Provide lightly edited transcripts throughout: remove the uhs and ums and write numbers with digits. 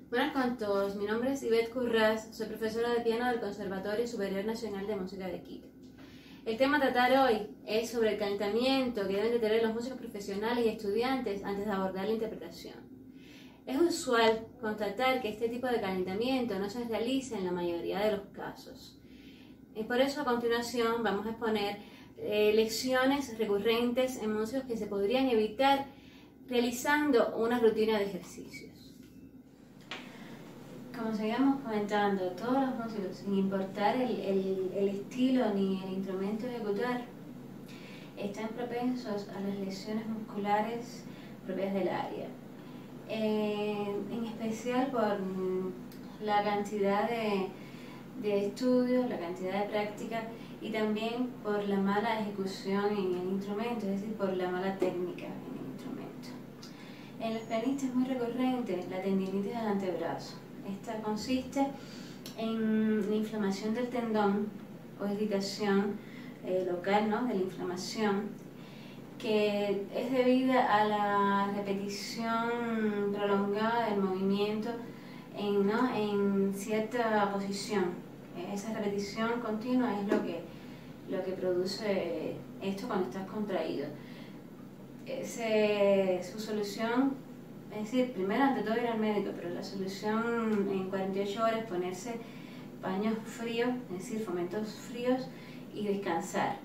Buenas con todos, mi nombre es Ivette Currás, soy profesora de piano del Conservatorio Superior Nacional de Música de Quito. El tema a tratar hoy es sobre el calentamiento que deben de tener los músicos profesionales y estudiantes antes de abordar la interpretación. Es usual constatar que este tipo de calentamiento no se realiza en la mayoría de los casos. Y por eso a continuación vamos a exponer lecciones recurrentes en músicos que se podrían evitar realizando una rutina de ejercicios. Como seguíamos comentando, todos los músicos, sin importar el estilo ni el instrumento a ejecutar, están propensos a las lesiones musculares propias del área. En especial por la cantidad de estudios, la cantidad de práctica y también por la mala ejecución en el instrumento, es decir, por la mala técnica en el instrumento. En los pianistas es muy recurrente la tendinitis del antebrazo. Esta consiste en la inflamación del tendón o irritación local, ¿no?, de la inflamación, que es debida a la repetición prolongada del movimiento en cierta posición. Esa repetición continua es lo que produce esto cuando estás contraído. Su solución, es decir, primero ante todo ir al médico, pero la solución en 48 horas es ponerse paños fríos, es decir, fomentos fríos y descansar.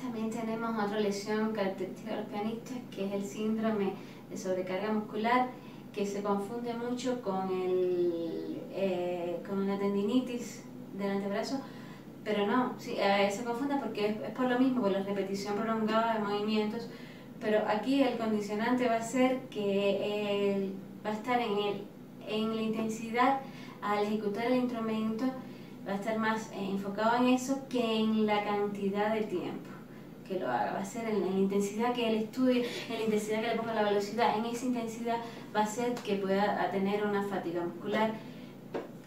También tenemos otra lesión característica de los pianistas, que es el síndrome de sobrecarga muscular, que se confunde mucho con la tendinitis del antebrazo, pero no, sí, se confunde porque es por lo mismo, por la repetición prolongada de movimientos. Pero aquí el condicionante va a ser que va a estar en la intensidad al ejecutar el instrumento, va a estar más enfocado en eso que en la cantidad de tiempo que lo haga. Va a ser en la intensidad que él estudie, en la intensidad que le ponga la velocidad, en esa intensidad va a ser que pueda tener una fatiga muscular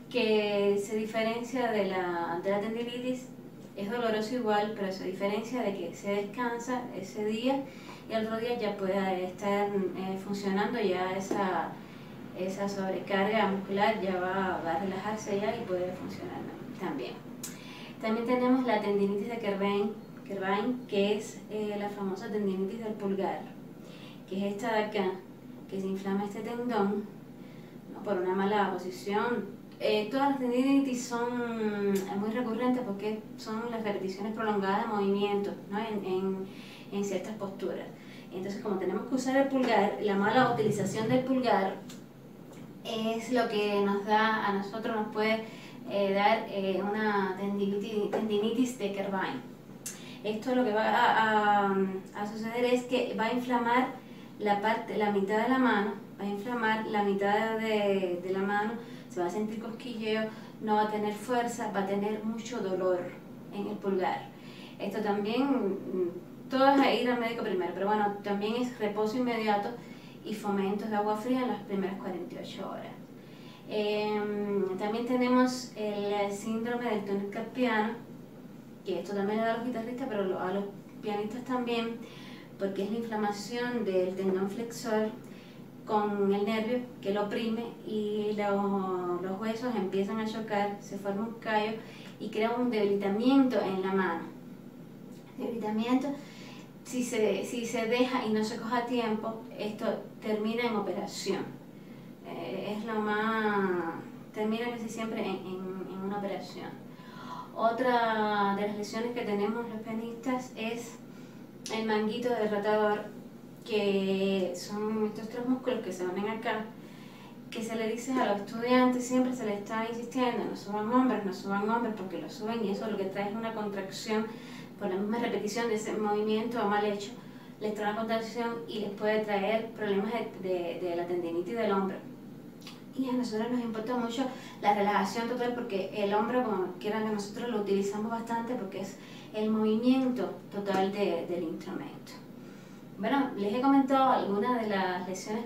que se diferencia de la tendinitis. Es doloroso igual, pero se diferencia de que se descansa ese día y al otro día ya puede estar funcionando, ya esa sobrecarga muscular ya va a relajarse ya y puede funcionar también. También tenemos la tendinitis de Kerbein, que es la famosa tendinitis del pulgar, que es esta de acá, que se inflama este tendón, ¿no?, por una mala posición. Todas las tendinitis son muy recurrentes porque son las repeticiones prolongadas de movimientos, ¿no?, en ciertas posturas. Entonces, como tenemos que usar el pulgar, la mala utilización del pulgar es lo que nos da, a nosotros nos puede dar una tendinitis de Kerbein. Esto lo que va a suceder es que va a inflamar la mitad de la mano, va a inflamar la mitad de la mano, se va a sentir cosquilleo, no va a tener fuerza, va a tener mucho dolor en el pulgar. Esto también, todo es ir al médico primero, pero bueno, también es reposo inmediato y fomentos de agua fría en las primeras 48 horas. También tenemos el síndrome del túnel carpiano, que esto también le da a los guitarristas, pero a los pianistas también, porque es la inflamación del tendón flexor con el nervio que lo oprime y los huesos empiezan a chocar, se forma un callo y crea un debilitamiento en la mano. Debilitamiento, si se deja y no se coge a tiempo, esto termina en operación. Termina casi siempre en una operación. Otra de las lesiones que tenemos los pianistas es el manguito del rotador, que son estos tres músculos que se unen acá, que se le dice a los estudiantes, siempre se les está insistiendo, no suban hombros, porque lo suben y eso lo que trae es una contracción por la misma repetición de ese movimiento mal hecho, les trae una contracción y les puede traer problemas de la tendinitis del hombro. Y a nosotros nos importa mucho la relajación total, porque el hombro, como quieran que nosotros lo utilizamos bastante, porque es el movimiento total del instrumento. Bueno, les he comentado algunas de las lesiones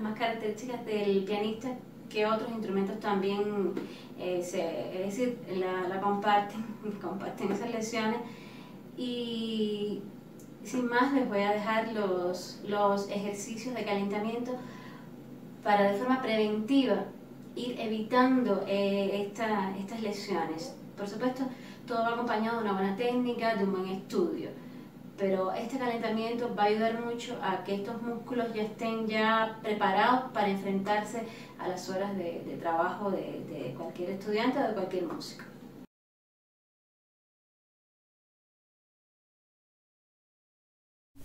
más características del pianista, que otros instrumentos también es decir, la comparten esas lesiones, y sin más les voy a dejar los ejercicios de calentamiento para de forma preventiva ir evitando estas lesiones. Por supuesto, todo va acompañado de una buena técnica, de un buen estudio, pero este calentamiento va a ayudar mucho a que estos músculos ya estén ya preparados para enfrentarse a las horas de trabajo de cualquier estudiante o de cualquier músico.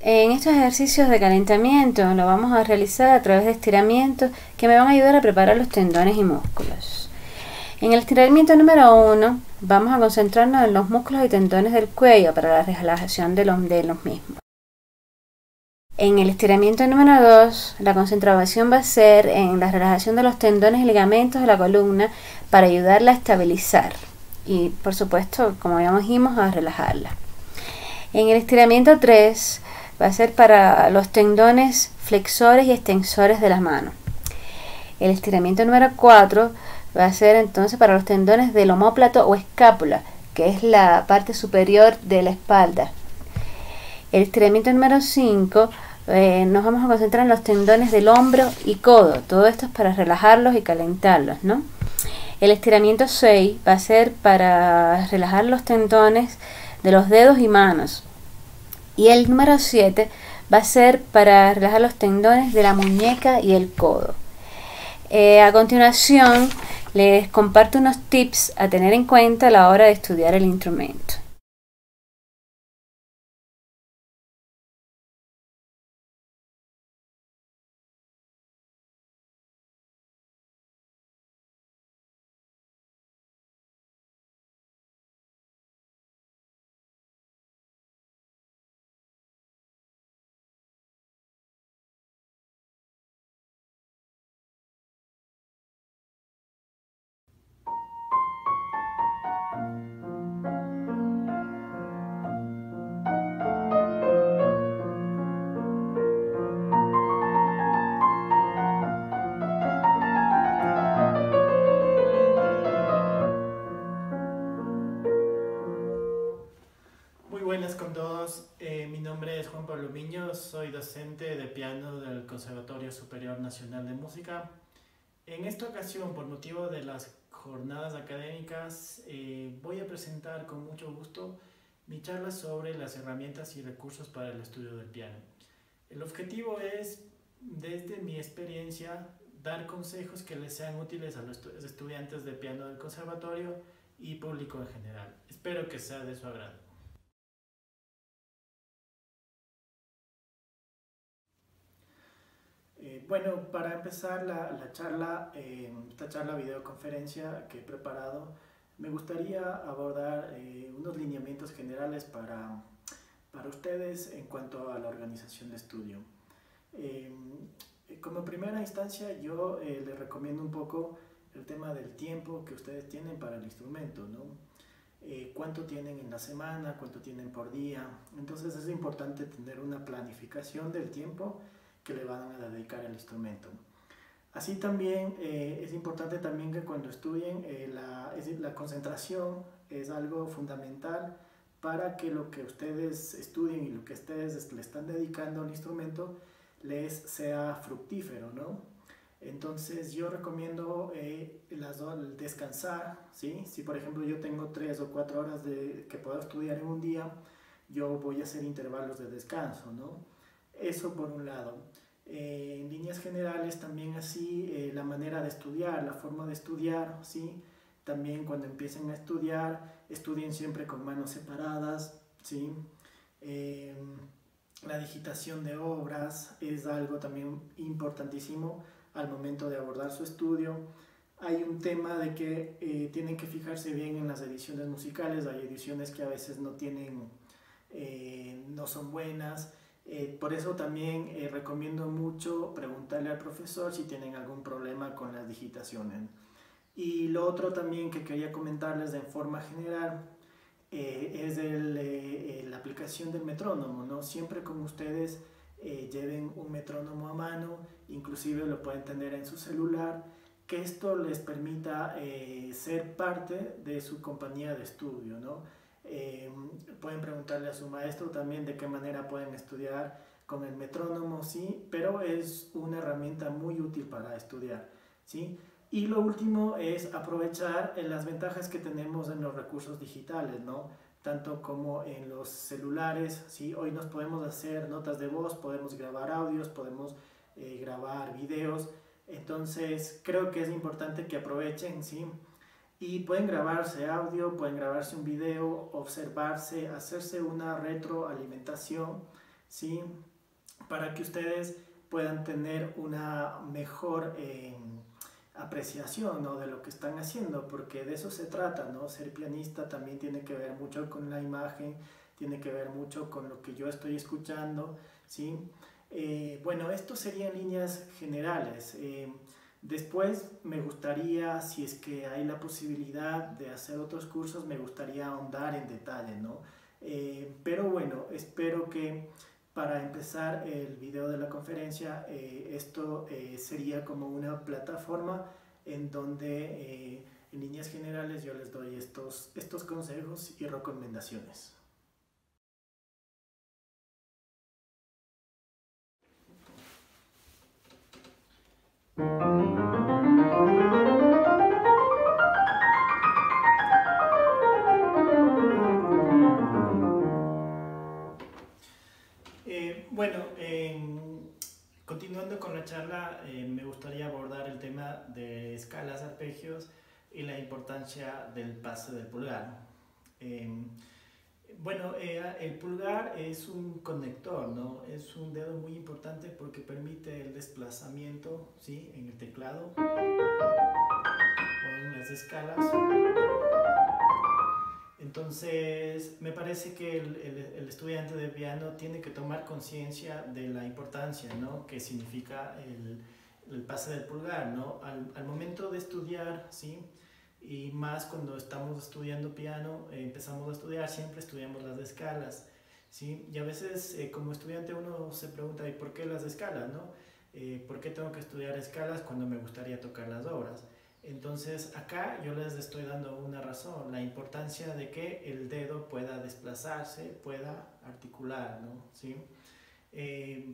En estos ejercicios de calentamiento lo vamos a realizar a través de estiramientos que me van a ayudar a preparar los tendones y músculos. En el estiramiento número 1 vamos a concentrarnos en los músculos y tendones del cuello para la relajación de los mismos. En el estiramiento número 2 la concentración va a ser en la relajación de los tendones y ligamentos de la columna para ayudarla a estabilizar y por supuesto, como ya dijimos, a relajarla. En el estiramiento 3 va a ser para los tendones flexores y extensores de las manos. El estiramiento número 4 va a ser entonces para los tendones del omóplato o escápula, que es la parte superior de la espalda. El estiramiento número 5 nos vamos a concentrar en los tendones del hombro y codo. Todo esto es para relajarlos y calentarlos, ¿no? El estiramiento 6 va a ser para relajar los tendones de los dedos y manos. Y el número 7 va a ser para relajar los tendones de la muñeca y el codo. A continuación, les comparto unos tips a tener en cuenta a la hora de estudiar el instrumento. Muy buenas con todos, mi nombre es Juan Pablo Miño, soy docente de piano del Conservatorio Superior Nacional de Música. En esta ocasión, por motivo de las jornadas académicas, voy a presentar con mucho gusto mi charla sobre las herramientas y recursos para el estudio del piano. El objetivo es, desde mi experiencia, dar consejos que les sean útiles a los estudiantes de piano del conservatorio y público en general. Espero que sea de su agrado. Bueno, para empezar la charla, esta charla videoconferencia que he preparado, me gustaría abordar unos lineamientos generales para ustedes en cuanto a la organización de estudio. Eh, Como primera instancia, yo les recomiendo un poco el tema del tiempo que ustedes tienen para el instrumento, ¿no? Cuánto tienen en la semana, cuánto tienen por día. Entonces es importante tener una planificación del tiempo que le van a dedicar al instrumento. Así también es importante también que cuando estudien la concentración es algo fundamental para que lo que ustedes estudien y lo que ustedes le están dedicando al instrumento les sea fructífero, ¿no? Entonces yo recomiendo descansar, ¿sí? Si por ejemplo yo tengo 3 o 4 horas que puedo estudiar en un día, yo voy a hacer intervalos de descanso, ¿no? Eso por un lado. En líneas generales también así la manera de estudiar, la forma de estudiar, ¿sí? También cuando empiecen a estudiar, estudien siempre con manos separadas, ¿sí? Eh, la digitación de obras es algo también importantísimo al momento de abordar su estudio. Hay un tema de que tienen que fijarse bien en las ediciones musicales, hay ediciones que a veces no son buenas. Por eso también recomiendo mucho preguntarle al profesor si tienen algún problema con las digitaciones. Y lo otro también que quería comentarles de forma general es la aplicación del metrónomo, ¿no? Siempre con ustedes lleven un metrónomo a mano, inclusive lo pueden tener en su celular, que esto les permita ser parte de su compañía de estudio, ¿no? Pueden preguntarle a su maestro también de qué manera pueden estudiar con el metrónomo, ¿sí? Pero es una herramienta muy útil para estudiar, ¿sí? Y lo último es aprovechar las ventajas que tenemos en los recursos digitales, ¿no? Tanto como en los celulares, ¿sí? Hoy nos podemos hacer notas de voz, podemos grabar audios, podemos grabar videos. Entonces creo que es importante que aprovechen, ¿sí? Y pueden grabarse audio, pueden grabarse un video, observarse, hacerse una retroalimentación, ¿sí? Para que ustedes puedan tener una mejor apreciación, ¿no? De lo que están haciendo, porque de eso se trata, ¿no? Ser pianista también tiene que ver mucho con la imagen, tiene que ver mucho con lo que yo estoy escuchando, ¿sí? Bueno, esto serían líneas generales. Después me gustaría, si es que hay la posibilidad de hacer otros cursos, me gustaría ahondar en detalle, ¿no? Pero bueno, espero que para empezar el video de la conferencia, esto sería como una plataforma en donde en líneas generales yo les doy estos consejos y recomendaciones. Bueno, continuando con la charla, me gustaría abordar el tema de escalas, arpegios y la importancia del paso del pulgar. Bueno, el pulgar es un conector, ¿no? Es un dedo muy importante porque permite el desplazamiento, ¿sí? En el teclado o en las escalas. Entonces, me parece que el estudiante de piano tiene que tomar conciencia de la importancia, ¿no? Que significa el pase del pulgar, ¿no? Al momento de estudiar, ¿sí? Y más cuando estamos estudiando piano, empezamos a estudiar, siempre estudiamos las escalas, ¿sí? Y a veces como estudiante uno se pregunta, ¿y por qué las escalas, no? ¿Por qué tengo que estudiar escalas cuando me gustaría tocar las obras? Entonces acá yo les estoy dando una razón, la importancia de que el dedo pueda desplazarse, pueda articular, ¿no? ¿Sí?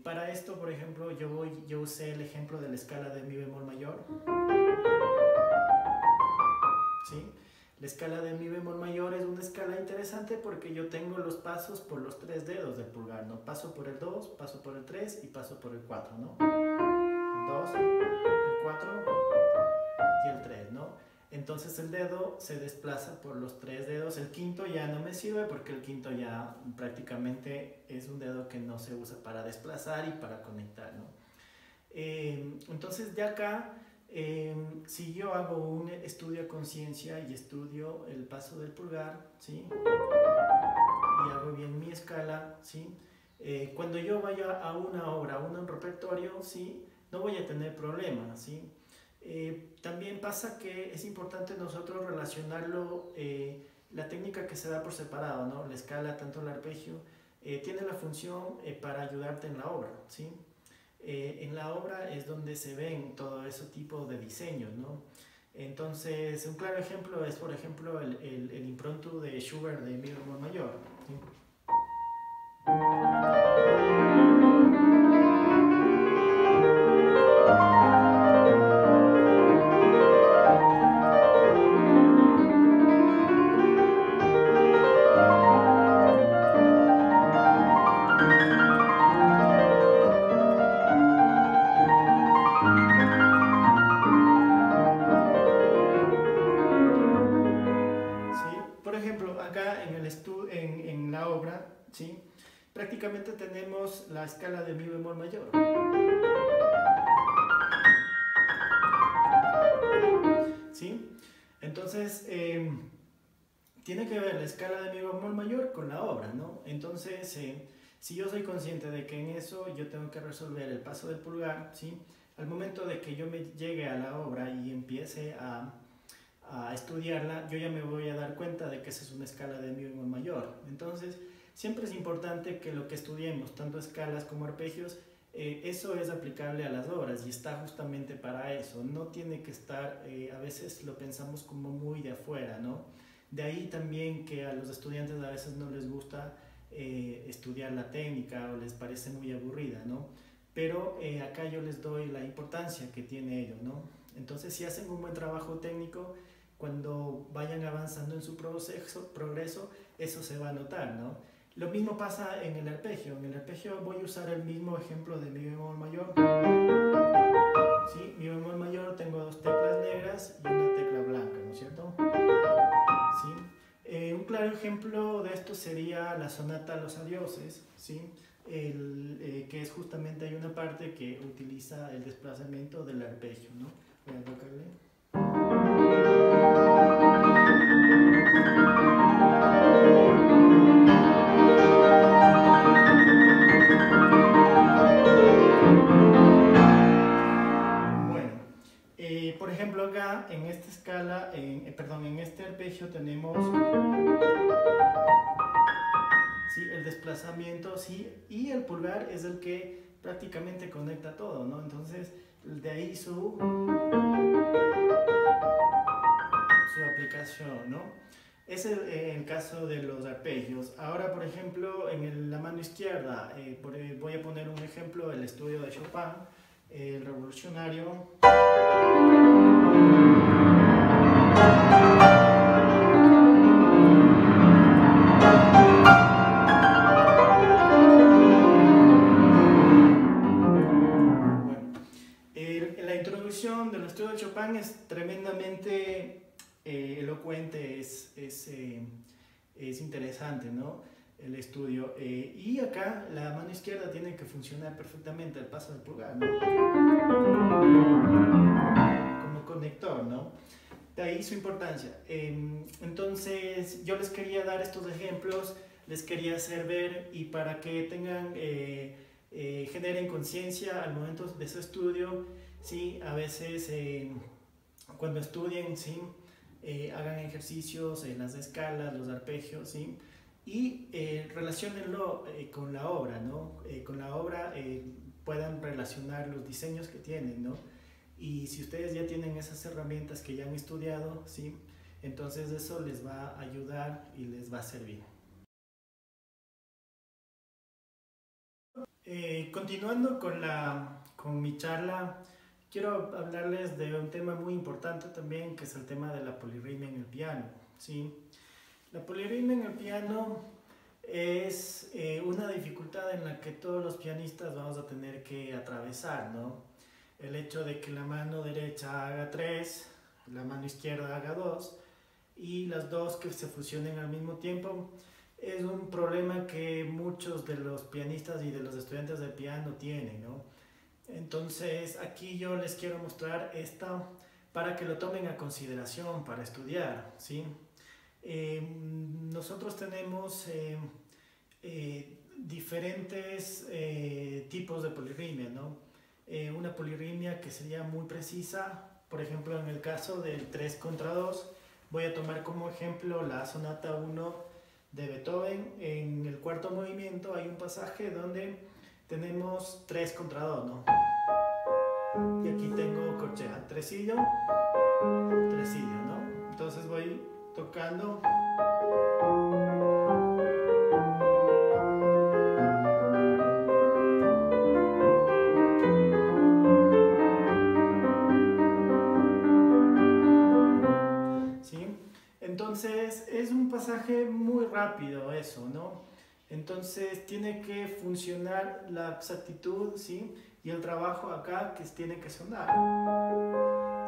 Para esto, por ejemplo, yo usé el ejemplo de la escala de mi bemol mayor, ¿sí? La escala de mi bemol mayor es una escala interesante porque yo tengo los pasos por los 3 dedos del pulgar, ¿no? Paso por el 2, paso por el 3 y paso por el 4, ¿no? El 2, el 4 y el 3, ¿no? Entonces el dedo se desplaza por los 3 dedos, el quinto ya no me sirve porque el quinto ya prácticamente es un dedo que no se usa para desplazar y para conectar, ¿no? Entonces de acá, si yo hago un estudio a conciencia y estudio el paso del pulgar, ¿sí? Y hago bien mi escala, ¿sí? Cuando yo vaya a una obra, a un repertorio, ¿sí? No voy a tener problemas, ¿sí? También pasa que es importante nosotros relacionarlo, la técnica que se da por separado, ¿no? La escala, tanto el arpegio, tiene la función para ayudarte en la obra, ¿sí? En la obra es donde se ven todo ese tipo de diseños, ¿no? Entonces, un claro ejemplo es, por ejemplo, el impromptu de Schubert de mi bemol mayor, ¿sí? Por ejemplo, acá en la obra, ¿sí? Prácticamente tenemos la escala de mi bemol mayor. ¿Sí? Entonces, tiene que ver la escala de mi bemol mayor con la obra, ¿no? Entonces, si yo soy consciente de que en eso yo tengo que resolver el paso del pulgar, ¿sí? Al momento de que yo me llegue a la obra y empiece a estudiarla, yo ya me voy a dar cuenta de que esa es una escala de mi bemol mayor. Entonces, siempre es importante que lo que estudiemos, tanto escalas como arpegios, eso es aplicable a las obras y está justamente para eso. No tiene que estar, a veces lo pensamos como muy de afuera, ¿no? De ahí también que a los estudiantes a veces no les gusta estudiar la técnica o les parece muy aburrida, ¿no? Pero acá yo les doy la importancia que tiene ello, ¿no? Entonces, si hacen un buen trabajo técnico, cuando vayan avanzando en su progreso, eso se va a notar, ¿no? Lo mismo pasa en el arpegio. En el arpegio voy a usar el mismo ejemplo de mi bemol mayor. ¿Sí? Mi bemol mayor tengo dos teclas negras y una tecla blanca, ¿no es cierto? ¿Sí? Un claro ejemplo de esto sería la sonata Los Adioses, ¿sí? Que es justamente, hay una parte que utiliza el desplazamiento del arpegio, ¿no? Voy a tocarle. Por ejemplo, acá en esta escala, en este arpegio tenemos, ¿sí?, el desplazamiento, ¿sí?, y el pulgar es el que prácticamente conecta todo, ¿no? Entonces, de ahí su aplicación, ¿no? Es el caso de los arpegios. Ahora, por ejemplo, en la mano izquierda, voy a poner un ejemplo, el estudio de Chopin, el revolucionario. La introducción del estudio de Chopin es tremendamente elocuente, es interesante, ¿no?, el estudio. Y acá la mano izquierda tiene que funcionar perfectamente al paso del pulgar, ¿no?, como conector, ¿no? De ahí su importancia. Entonces yo les quería dar estos ejemplos, les quería hacer ver, y para que tengan, generen conciencia al momento de su estudio, ¿sí? A veces cuando estudien, ¿sí?, hagan ejercicios en las escalas, los arpegios, ¿sí?, y relaciónenlo con la obra, ¿no? Con la obra puedan relacionar los diseños que tienen, ¿no? Y si ustedes ya tienen esas herramientas que ya han estudiado, ¿sí?, entonces eso les va a ayudar y les va a servir. Continuando con mi charla, quiero hablarles de un tema muy importante también, que es el tema de la polirritmia en el piano, ¿sí? La polirritmia en el piano es una dificultad en la que todos los pianistas vamos a tener que atravesar, ¿no? El hecho de que la mano derecha haga 3, la mano izquierda haga 2, y las dos que se fusionen al mismo tiempo, es un problema que muchos de los pianistas y de los estudiantes de piano tienen, ¿no? Entonces aquí yo les quiero mostrar esto para que lo tomen a consideración para estudiar, ¿sí? Nosotros tenemos diferentes tipos de polirritmia, ¿no? Una polirritmia que sería muy precisa, por ejemplo en el caso del 3 contra 2, voy a tomar como ejemplo la sonata 1 de Beethoven. En el cuarto movimiento hay un pasaje donde tenemos 3 contra 2, ¿no? Y aquí tengo corchea, tresillo, tresillo, ¿no? Entonces voy tocando. ¿Sí? Entonces es un pasaje muy rápido eso, ¿no? Entonces tiene que funcionar la exactitud, ¿sí?, y el trabajo acá que tiene que sonar,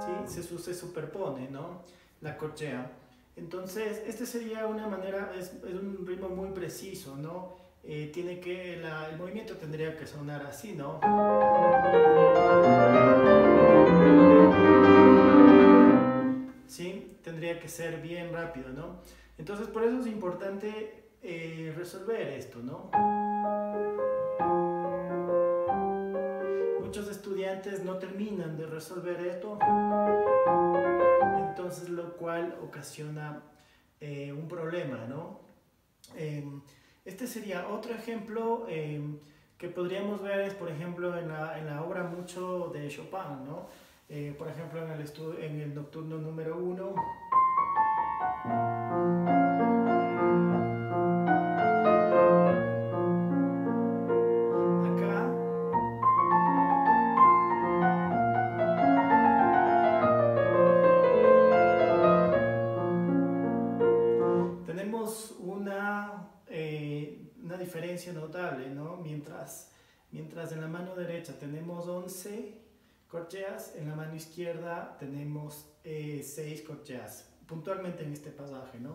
¿sí? Se superpone, ¿no?, la corchea. Entonces este sería una manera, es un ritmo muy preciso, ¿no? El movimiento tendría que sonar así, ¿no? ¿Sí? Tendría que ser bien rápido, ¿no? Entonces por eso es importante resolver esto, ¿no? Muchos estudiantes no terminan de resolver esto, entonces lo cual ocasiona un problema, ¿no? Este sería otro ejemplo que podríamos ver, es por ejemplo en la obra mucho de Chopin, ¿no? Por ejemplo en el nocturno número 1. mientras en la mano derecha tenemos 11 corcheas, en la mano izquierda tenemos 6 corcheas, puntualmente en este pasaje, ¿no?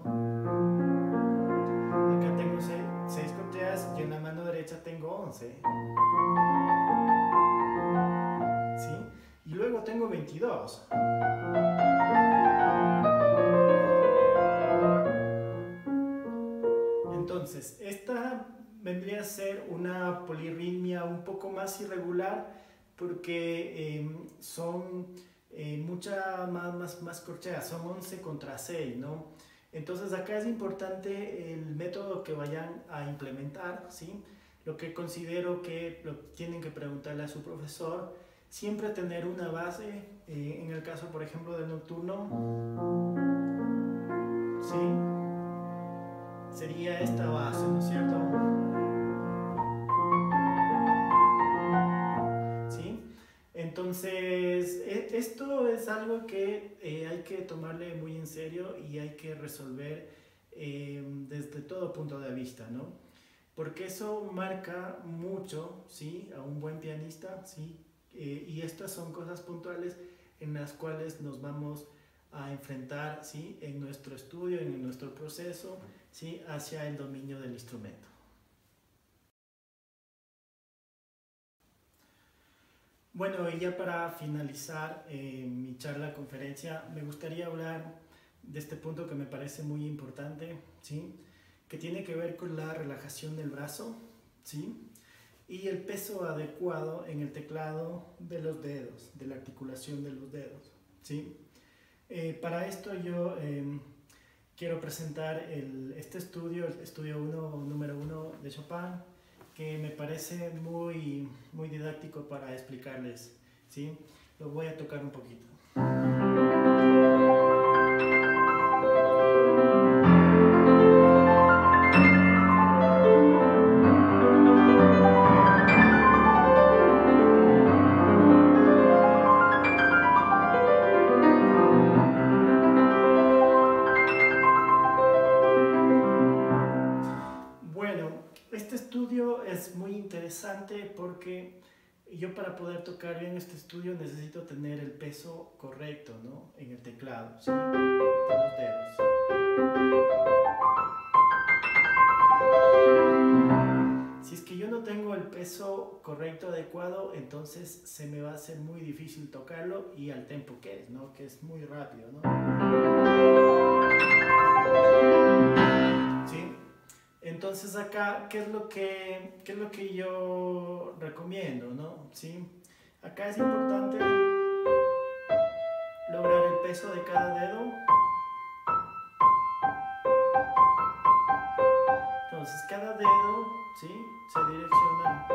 Acá tengo 6 corcheas y en la mano derecha tengo 11. ¿Sí? Y luego tengo 22. Entonces, esta vendría a ser una polirritmia un poco más irregular porque son muchas más corcheas, son 11 contra 6, ¿no? Entonces acá es importante el método que vayan a implementar, ¿sí? Lo que considero que tienen que preguntarle a su profesor, siempre tener una base, en el caso por ejemplo del nocturno, ¿sí? Sería esta base, ¿no es cierto? ¿Sí? Entonces, esto es algo que hay que tomarle muy en serio y hay que resolver desde todo punto de vista, ¿no? Porque eso marca mucho, ¿sí? A un buen pianista, ¿sí? Y estas son cosas puntuales en las cuales nos vamos a enfrentar, ¿sí? En nuestro estudio, en nuestro proceso, ¿sí? Hacia el dominio del instrumento. Bueno, y ya para finalizar mi charla conferencia, me gustaría hablar de este punto que me parece muy importante, ¿sí? Que tiene que ver con la relajación del brazo, ¿sí? Y el peso adecuado en el teclado de los dedos, de la articulación de los dedos, ¿sí? Para esto yo quiero presentar este estudio, el estudio número 1 de Chopin, que me parece muy didáctico para explicarles, ¿sí? Lo voy a tocar un poquito. Es muy interesante porque yo para poder tocar bien este estudio necesito tener el peso correcto, ¿no? En el teclado, ¿sí? De los dedos. Si es que yo no tengo el peso correcto, adecuado, entonces se me va a hacer muy difícil tocarlo y al tempo que es, ¿no? Que es muy rápido, ¿no? ¿Sí? Entonces acá, ¿qué es lo que yo recomiendo, ¿no? ¿Sí? Acá es importante lograr el peso de cada dedo. Entonces cada dedo, ¿sí? Se direcciona.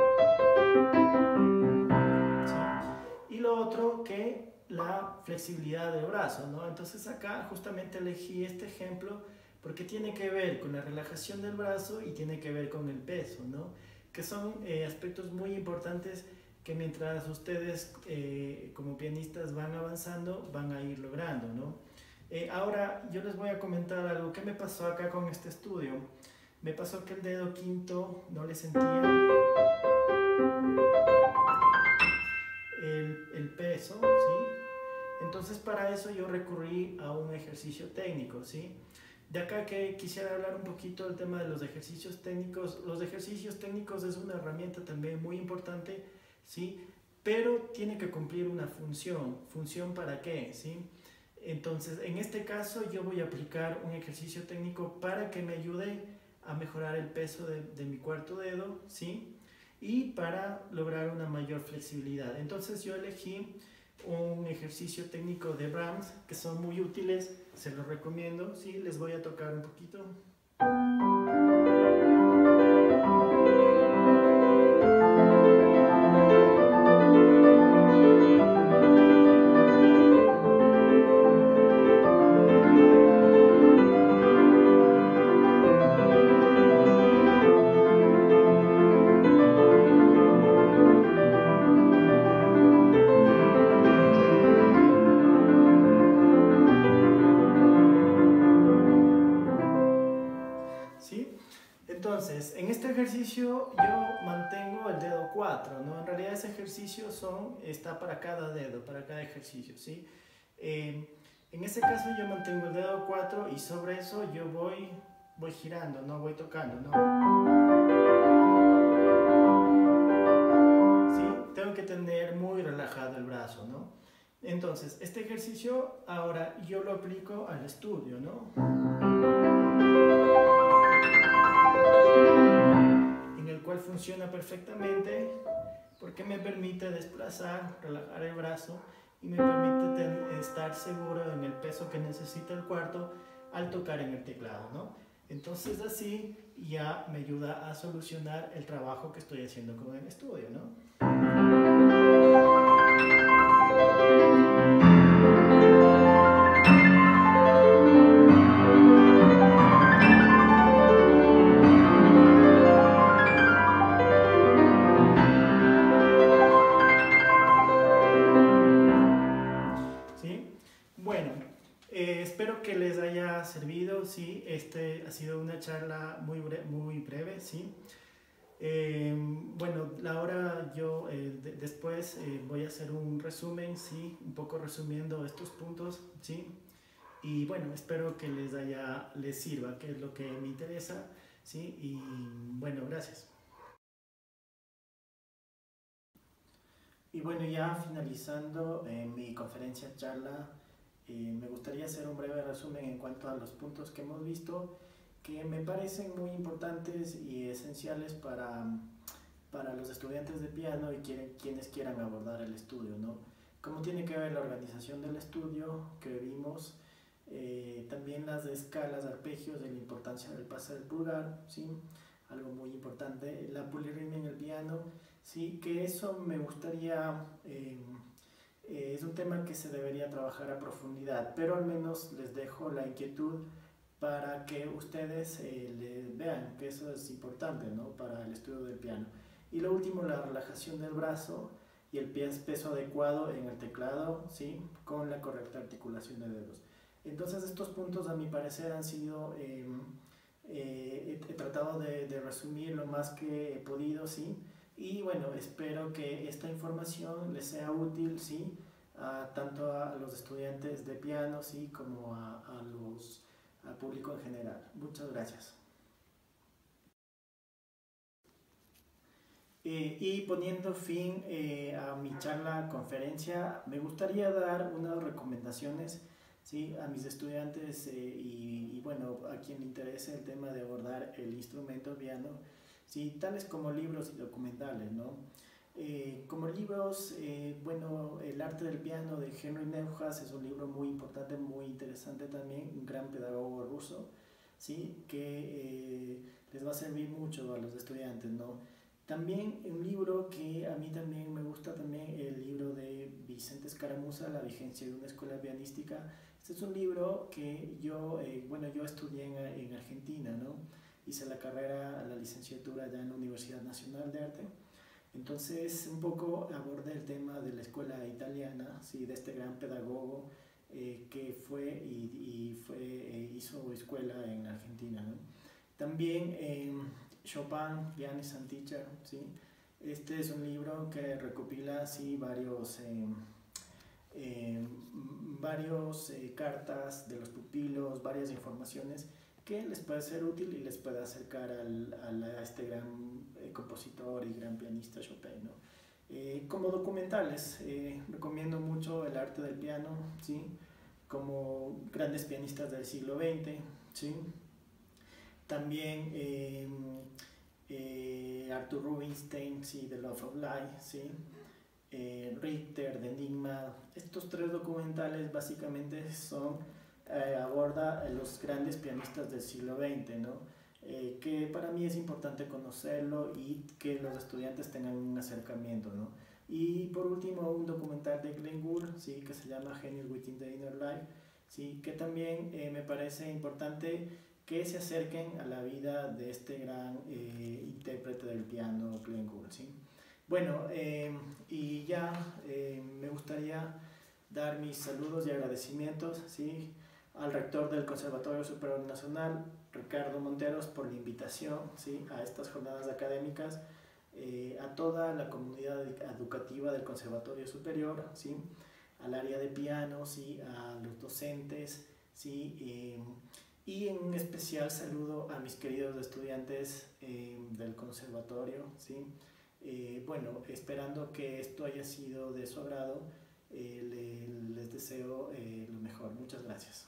¿Sí? Y lo otro que la flexibilidad del brazo, ¿no? Entonces acá justamente elegí este ejemplo porque tiene que ver con la relajación del brazo y tiene que ver con el peso, ¿no? Que son aspectos muy importantes que mientras ustedes como pianistas van avanzando, van a ir logrando, ¿no? Ahora yo les voy a comentar algo que me pasó acá con este estudio. Me pasó que el dedo quinto no le sentía el peso, ¿sí? Entonces para eso yo recurrí a un ejercicio técnico, ¿sí? De acá que quisiera hablar un poquito del tema de los ejercicios técnicos. Los ejercicios técnicos es una herramienta también muy importante, ¿sí? Pero tiene que cumplir una función. ¿Función para qué? ¿Sí? Entonces, en este caso yo voy a aplicar un ejercicio técnico para que me ayude a mejorar el peso de mi cuarto dedo, ¿sí? Y para lograr una mayor flexibilidad. Entonces yo elegí un ejercicio técnico de Brahms que son muy útiles, se los recomiendo, ¿sí? Les voy a tocar un poquito. Entonces, en este ejercicio yo mantengo el dedo 4. 4, ¿no? En realidad ese ejercicio está para cada dedo, para cada ejercicio, ¿sí? En este caso yo mantengo el dedo 4 y sobre eso yo voy girando, ¿no? Voy tocando, ¿no? ¿Sí? Tengo que tener muy relajado el brazo, ¿no? Entonces, este ejercicio ahora yo lo aplico al estudio, ¿no? En el cual funciona perfectamente porque me permite desplazar, relajar el brazo y me permite estar seguro en el peso que necesita el cuarto al tocar en el teclado, ¿no? Entonces así ya me ayuda a solucionar el trabajo que estoy haciendo con el estudio, ¿no? Bueno, espero que les haya servido, ¿sí? Este ha sido una charla muy breve, ¿sí? Bueno, ahora yo después voy a hacer un resumen, ¿sí? Un poco resumiendo estos puntos, ¿sí? Y bueno, espero que les sirva, que es lo que me interesa, ¿sí? Y bueno, gracias. Y bueno, ya finalizando mi conferencia charla, me gustaría hacer un breve resumen en cuanto a los puntos que hemos visto que me parecen muy importantes y esenciales para los estudiantes de piano y quienes quieran abordar el estudio, ¿no? Como tiene que ver la organización del estudio que vimos, también las escalas, arpegios, de la importancia del pase del pulgar, ¿sí? Algo muy importante, la polirritmia en el piano, sí, que eso me gustaría, es un tema que se debería trabajar a profundidad, pero al menos les dejo la inquietud para que ustedes vean que eso es importante, ¿no? Para el estudio del piano. Y lo último, la relajación del brazo y el peso adecuado en el teclado, ¿sí? Con la correcta articulación de dedos. Entonces estos puntos a mi parecer han sido, he tratado de resumir lo más que he podido, ¿sí? Y bueno, espero que esta información les sea útil, ¿sí? Tanto a los estudiantes de piano, ¿sí? Como al público en general. Muchas gracias. Y poniendo fin a mi charla conferencia, me gustaría dar unas recomendaciones, ¿sí? A mis estudiantes y bueno, a quien le interese el tema de abordar el instrumento piano, ¿sí? Tales como libros y documentales, ¿no? Como libros, bueno, El arte del piano de Henry Neuhaus es un libro muy importante, muy interesante también, un gran pedagogo ruso, ¿sí? Que les va a servir mucho a los estudiantes, ¿no? También un libro que a mí también me gusta, también el libro de Vicente Escaramuza, La vigencia de una escuela pianística. Este es un libro que bueno, yo estudié en Argentina, ¿no? Hice la carrera, la licenciatura ya en la Universidad Nacional de Arte. Entonces, un poco abordé el tema de la escuela italiana, ¿sí? De este gran pedagogo que fue hizo escuela en Argentina, ¿no? También Chopin, Pianist and Teacher, ¿sí? Este es un libro que recopila, ¿sí? varios cartas de los pupilos, varias informaciones que les puede ser útil y les puede acercar a este gran compositor y gran pianista Chopin, ¿no? Como documentales, recomiendo mucho El arte del piano, ¿sí? Como grandes pianistas del siglo XX, ¿sí? También Arthur Rubinstein, ¿sí? The Love of Life, ¿sí? Richter, de Enigma. Estos tres documentales básicamente aborda los grandes pianistas del siglo XX, ¿no? Que para mí es importante conocerlo y que los estudiantes tengan un acercamiento, ¿no? Y por último, un documental de Glenn Gould, ¿sí? Que se llama Genius Within the Inner Life, ¿sí? Que también me parece importante que se acerquen a la vida de este gran intérprete del piano, Glenn Gould, ¿sí? Bueno, y ya me gustaría dar mis saludos y agradecimientos, ¿sí? Al rector del Conservatorio Superior Nacional, Ricardo Monteros, por la invitación, ¿sí? A estas jornadas académicas, a toda la comunidad educativa del Conservatorio Superior, ¿sí? Al área de piano, ¿sí? A los docentes, ¿sí? Y en un especial saludo a mis queridos estudiantes del conservatorio, ¿sí? Bueno, esperando que esto haya sido de su agrado, les deseo lo mejor. Muchas gracias.